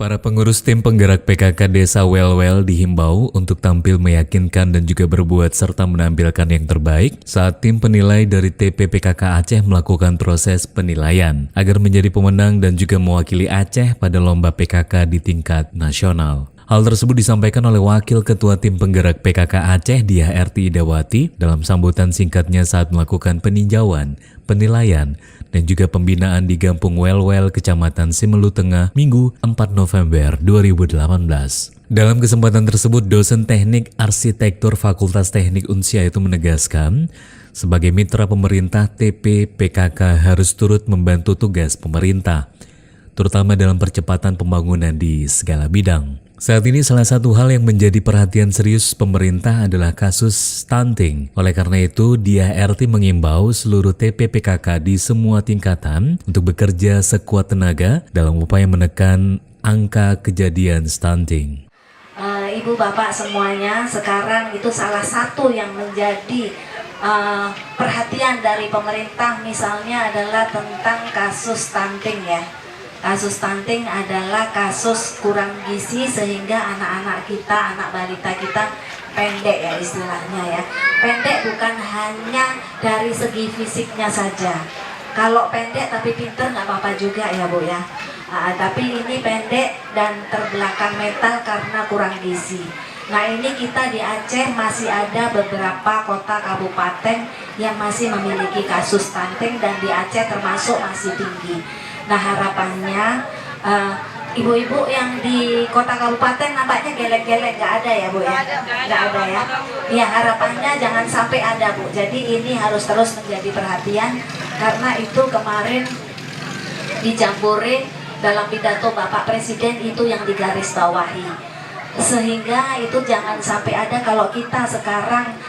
Para pengurus tim penggerak PKK Desa Welwel dihimbau untuk tampil meyakinkan dan juga berbuat serta menampilkan yang terbaik saat tim penilai dari TP PKK Aceh melakukan proses penilaian agar menjadi pemenang dan juga mewakili Aceh pada lomba PKK di tingkat nasional. Hal tersebut disampaikan oleh Wakil Ketua Tim Penggerak PKK Aceh Diah Erti Idawati dalam sambutan singkatnya saat melakukan peninjauan, penilaian, dan juga pembinaan di Gampung Welwel, Kecamatan Simelu Tengah, Minggu 4 November 2018. Dalam kesempatan tersebut, dosen teknik arsitektur Fakultas Teknik Unsia itu menegaskan, sebagai mitra pemerintah TP PKK harus turut membantu tugas pemerintah, terutama dalam percepatan pembangunan di segala bidang. Saat ini salah satu hal yang menjadi perhatian serius pemerintah adalah kasus stunting. Oleh karena itu, Diah Erti mengimbau seluruh TP PKK di semua tingkatan untuk bekerja sekuat tenaga dalam upaya menekan angka kejadian stunting. Ibu bapak semuanya, sekarang itu salah satu yang menjadi perhatian dari pemerintah misalnya adalah tentang kasus stunting ya. Kasus stunting adalah kasus kurang gizi sehingga anak-anak kita, anak balita kita pendek ya istilahnya ya. Pendek bukan hanya dari segi fisiknya saja. Kalau pendek tapi pinter nggak apa-apa juga ya Bu ya. Tapi ini pendek dan terbelakang mental karena kurang gizi. Nah ini kita di Aceh masih ada beberapa kota kabupaten yang masih memiliki kasus stunting dan di Aceh termasuk masih tinggi. Nah harapannya ibu-ibu yang di kota kabupaten nampaknya gelek-gelek nggak ada ya Bu ya? Nggak ada ya? Ya harapannya jangan sampai ada Bu. Jadi ini harus terus menjadi perhatian karena itu kemarin di Jambore dalam pidato Bapak Presiden itu yang digarisbawahi. Sehingga itu jangan sampai ada. Kalau kita sekarang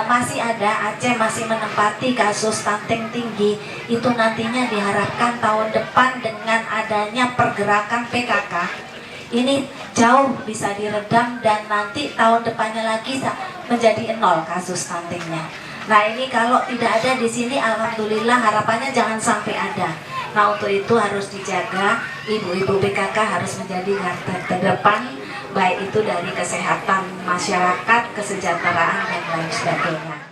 masih ada, Aceh masih menempati kasus stunting tinggi, itu nantinya diharapkan tahun depan dengan adanya pergerakan PKK ini jauh bisa diredam dan nanti tahun depannya lagi menjadi 0 kasus stuntingnya. Nah ini kalau tidak ada di sini, alhamdulillah harapannya jangan sampai ada. Nah untuk itu harus dijaga, ibu-ibu PKK harus menjadi garda terdepan, baik itu dari kesehatan masyarakat, kesejahteraan dan lain sebagainya.